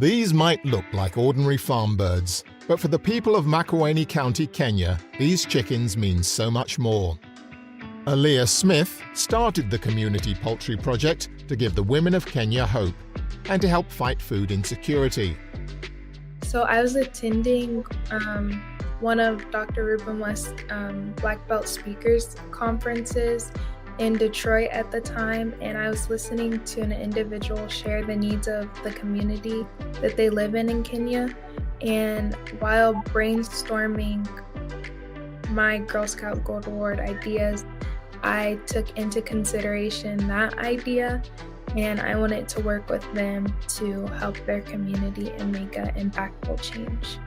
These might look like ordinary farm birds, but for the people of Makueni County, Kenya, these chickens mean so much more. Aaliyah Smith started the Community Poultry Project to give the women of Kenya hope and to help fight food insecurity. So I was attending one of Dr. Ruben West's Black Belt Speakers conferences in Detroit at the time, and I was listening to an individual share the needs of the community that they live in Kenya. And while brainstorming my Girl Scout Gold Award ideas, I took into consideration that idea, and I wanted to work with them to help their community and make an impactful change.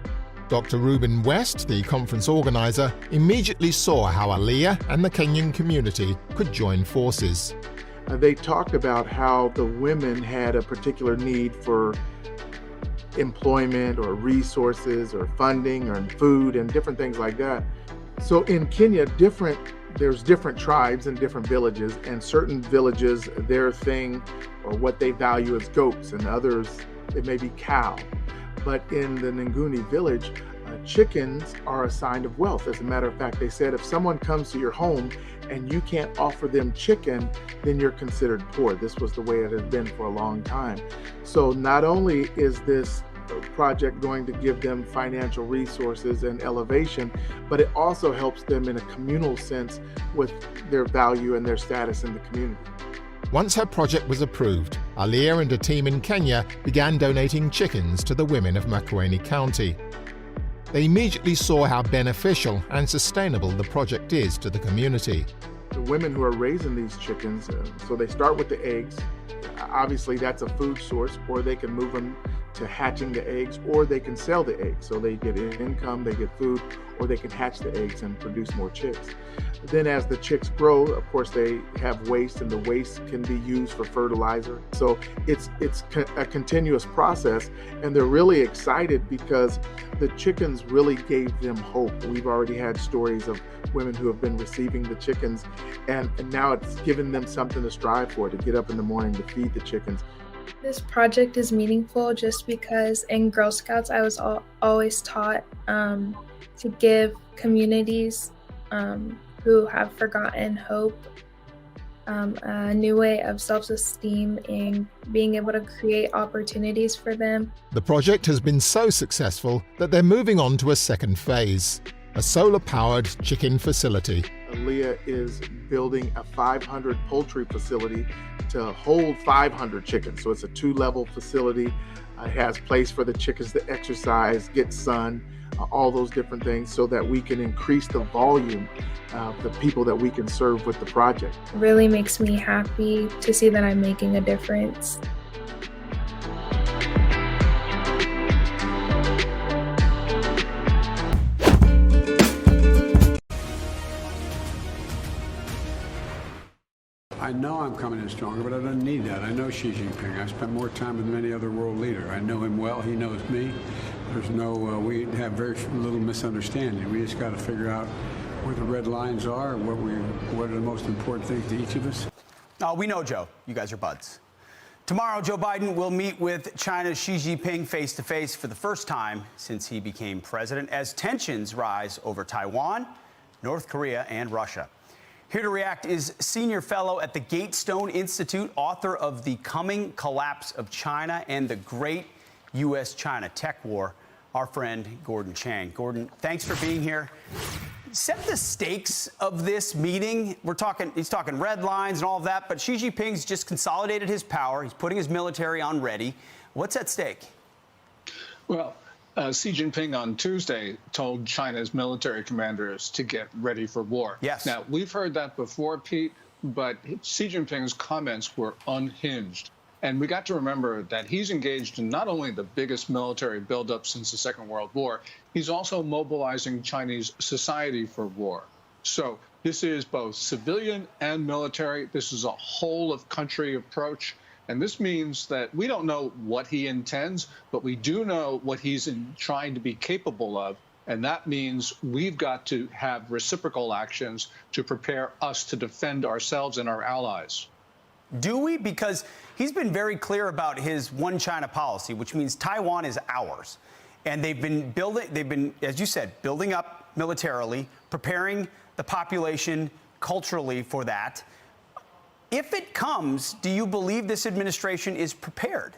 Dr. Ruben West, the conference organizer, immediately saw how Aaliyah and the Kenyan community could join forces. They talked about how the women had a particular need for employment or resources or funding or food and different things like that. So in Kenya, there's different tribes and different villages, and certain villages, their thing or what they value is goats, and others, it may be cow. But in the Nguni village, chickens are a sign of wealth. As a matter of fact, they said if someone comes to your home and you can't offer them chicken, then you're considered poor. This was the way it has been for a long time. So not only is this project going to give them financial resources and elevation, but it also helps them in a communal sense with their value and their status in the community. Once her project was approved, Aaliyah and a team in Kenya began donating chickens to the women of Makueni County. They immediately saw how beneficial and sustainable the project is to the community. The women who are raising these chickens, so they start with the eggs. Obviously, that's a food source, or they can move them to hatching the eggs, or they can sell the eggs. So they get income, they get food, or they can hatch the eggs and produce more chicks. Then as the chicks grow, of course, they have waste, and the waste can be used for fertilizer. So it's a continuous process, and they're really excited because the chickens really gave them hope. We've already had stories of women who have been receiving the chickens, and now it's given them something to strive for, to get up in the morning to feed the chickens. This project is meaningful just because in Girl Scouts I was always taught to give communities who have forgotten hope a new way of self-esteem and being able to create opportunities for them. The project has been so successful that they're moving on to a second phase, a solar-powered chicken facility. Aaliyah is building a 500 poultry facility to hold 500 chickens. So it's a 2-level facility. It has place for the chickens to exercise, get sun, all those different things, so that we can increase the volume of the people that we can serve with the project. It really makes me happy to see that I'm making a difference. I know I'm coming in stronger, but I don't need that. I know Xi Jinping. I spent more time with any other world leader. I know him well. He knows me. There's no, we have very little misunderstanding. We just got to figure out where the red lines are, what are the most important things to each of us. We know, Joe. You guys are buds. Tomorrow, Joe Biden will meet with China's Xi Jinping face-to-face for the first time since he became president, as tensions rise over Taiwan, North Korea, and Russia. Here to react is senior fellow at the Gatestone Institute, author of The Coming Collapse of China and the Great U.S.-China Tech War, our friend Gordon Chang. Gordon, thanks for being here. Set the stakes of this meeting. He's talking red lines and all of that, but Xi Jinping's just consolidated his power. He's putting his military on ready. What's at stake? Well, Xi Jinping on Tuesday told China's military commanders to get ready for war. Yes. Now, we've heard that before, Pete, but Xi Jinping's comments were unhinged. And we got to remember that he's engaged in not only the biggest military buildup since the Second World War, he's also mobilizing Chinese society for war. So this is both civilian and military. This is a whole of country approach. And this means that we don't know what he intends, but we do know what he's trying to be capable of. And that means we've got to have reciprocal actions to prepare us to defend ourselves and our allies. Do we? Because he's been very clear about his one China policy, which means Taiwan is ours. And they've been, as you said, building up militarily, preparing the population culturally for that. If it comes, do you believe this administration is prepared?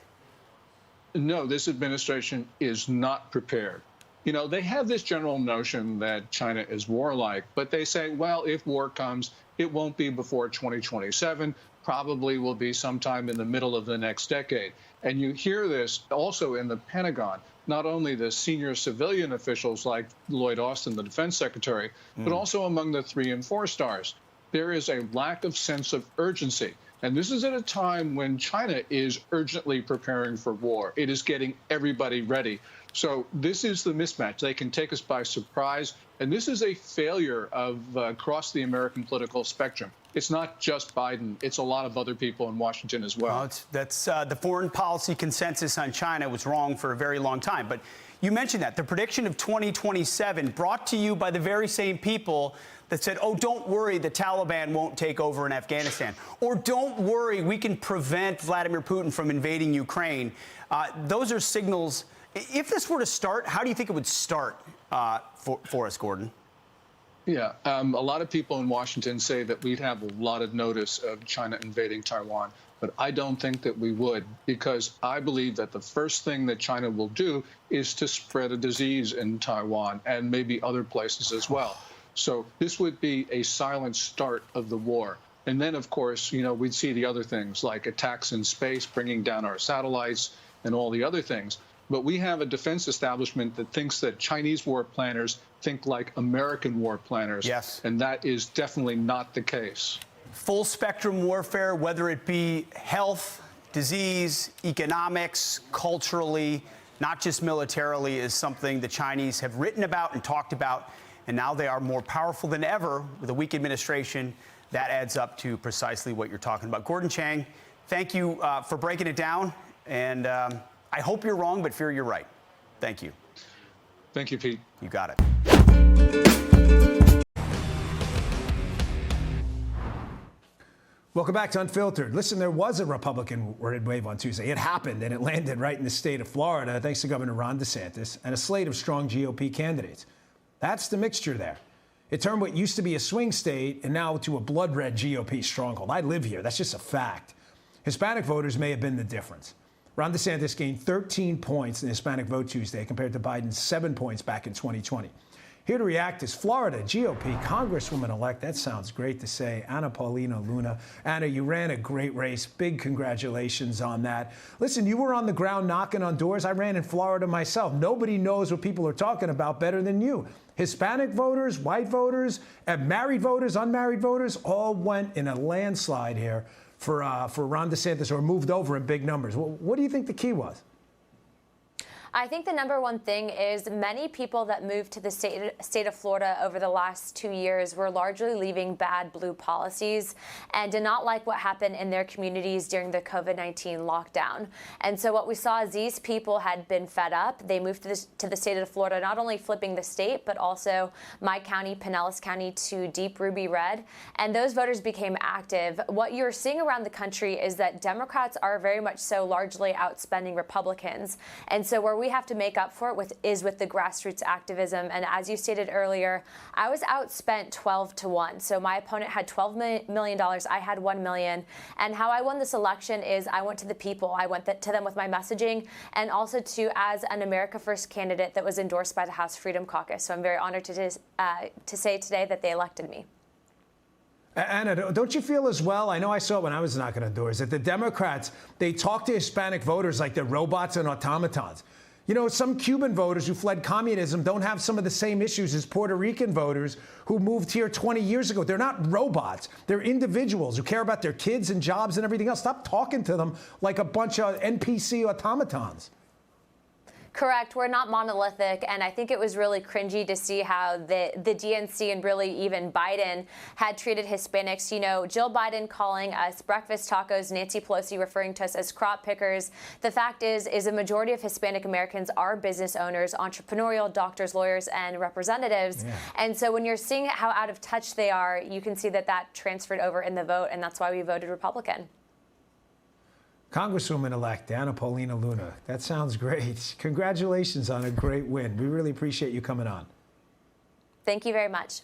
No, this administration is not prepared. You know, they have this general notion that China is warlike, but they say, well, if war comes, it won't be before 2027, probably will be sometime in the middle of the next decade. And you hear this also in the Pentagon, not only the senior civilian officials like Lloyd Austin, the defense secretary, but also among the 3 and 4 stars. There is a lack of sense of urgency. And this is at a time when China is urgently preparing for war. It is getting everybody ready. So this is the mismatch. They can take us by surprise. And this is a failure of across the American political spectrum. It's not just Biden. It's a lot of other people in Washington as well. That's the foreign policy consensus on China was wrong for a very long time. But you mentioned that. The prediction of 2027 brought to you by the very same people that said, oh, don't worry, the Taliban won't take over in Afghanistan. Or don't worry, we can prevent Vladimir Putin from invading Ukraine. Those are signals. If this were to start, how do you think it would start for us, Gordon? Yeah, a lot of people in Washington say that we'd have a lot of notice of China invading Taiwan, but I don't think that we would, because I believe that the first thing that China will do is to spread a disease in Taiwan and maybe other places as well. So this would be a silent start of the war. And then, of course, you know, we'd see the other things like attacks in space, bringing down our satellites and all the other things. But we have a defense establishment that thinks that Chinese war planners think like American war planners. Yes. And that is definitely not the case. Full spectrum warfare, whether it be health, disease, economics, culturally, not just militarily, is something the Chinese have written about and talked about. And now they are more powerful than ever with a weak administration. That adds up to precisely what you're talking about. Gordon Chang, thank you for breaking it down. And I hope you're wrong, but fear you're right. Thank you. Thank you, Pete. You got it. Welcome back to Unfiltered. Listen, there was a Republican red wave on Tuesday. It happened, and it landed right in the state of Florida, thanks to Governor Ron DeSantis and a slate of strong GOP candidates. That's the mixture there. It turned what used to be a swing state and now to a blood red GOP stronghold. I live here. That's just a fact. Hispanic voters may have been the difference. Ron DeSantis gained 13 points in the Hispanic vote Tuesday compared to Biden's 7 points back in 2020. Here to react is Florida GOP Congresswoman-elect, that sounds great to say, Anna Paulina Luna. Anna, you ran a great race. Big congratulations on that. Listen, you were on the ground knocking on doors. I ran in Florida myself. Nobody knows what people are talking about better than you. Hispanic voters, white voters, married voters, unmarried voters, all went in a landslide here for Ron DeSantis, or moved over in big numbers. What do you think the key was? I think the number one thing is many people that moved to the state of Florida over the last 2 years were largely leaving bad blue policies and did not like what happened in their communities during the COVID-19 lockdown. And so what we saw is these people had been fed up. They moved to the state of Florida, not only flipping the state, but also my county, Pinellas County, to deep ruby red. And those voters became active. What you're seeing around the country is that Democrats are very much so largely outspending Republicans. And so where we have to make up for it is with the grassroots activism. And as you stated earlier, I was outspent 12-1. So my opponent had $12 million. I had $1 million. And how I won this election is I went to the people. I went to them with my messaging, and also as an America First candidate that was endorsed by the House Freedom Caucus. So I'm very honored to say today that they elected me. Anna, don't you feel as well? I know I saw it when I was knocking on doors, that the Democrats, they talk to Hispanic voters like they're robots and automatons. You know, some Cuban voters who fled communism don't have some of the same issues as Puerto Rican voters who moved here 20 years ago. They're not robots. They're individuals who care about their kids and jobs and everything else. Stop talking to them like a bunch of NPC automatons. Correct. We're not monolithic, and I think it was really cringy to see how the DNC and really even Biden had treated Hispanics. You know, Jill Biden calling us breakfast tacos, Nancy Pelosi referring to us as crop pickers. The fact is a majority of Hispanic Americans are business owners, entrepreneurial, doctors, lawyers, and representatives. Yeah. And so when you're seeing how out of touch they are, you can see that transferred over in the vote, and that's why we voted Republican. Congresswoman-elect Anna Paulina Luna. That sounds great. Congratulations on a great win. We really appreciate you coming on. Thank you very much.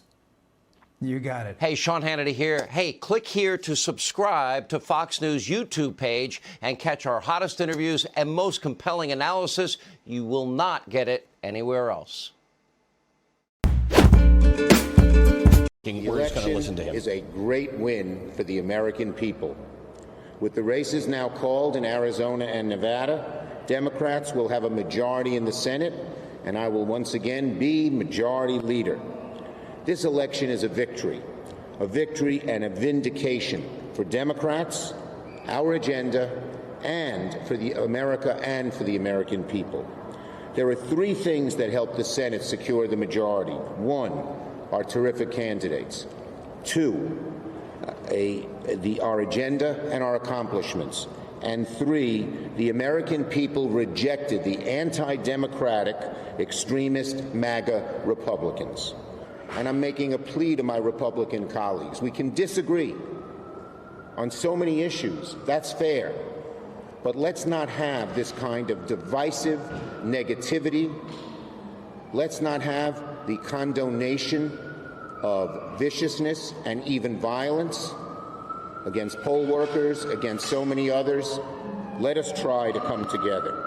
You got it. Hey, Sean Hannity here. Hey, click here to subscribe to Fox News YouTube page and catch our hottest interviews and most compelling analysis. You will not get it anywhere else. We're just going to listen to him. Is a great win for the American people. With the races now called in Arizona and Nevada, Democrats will have a majority in the Senate, and I will once again be majority leader. This election is a victory and a vindication for Democrats, our agenda, and for America and for the American people. There are three things that help the Senate secure the majority. One, our terrific candidates. Two, our agenda and our accomplishments. And three, the American people rejected the anti-democratic, extremist MAGA Republicans. And I'm making a plea to my Republican colleagues. We can disagree on so many issues. That's fair. But let's not have this kind of divisive negativity. Let's not have the condonation of viciousness and even violence against poll workers, against so many others. Let us try to come together.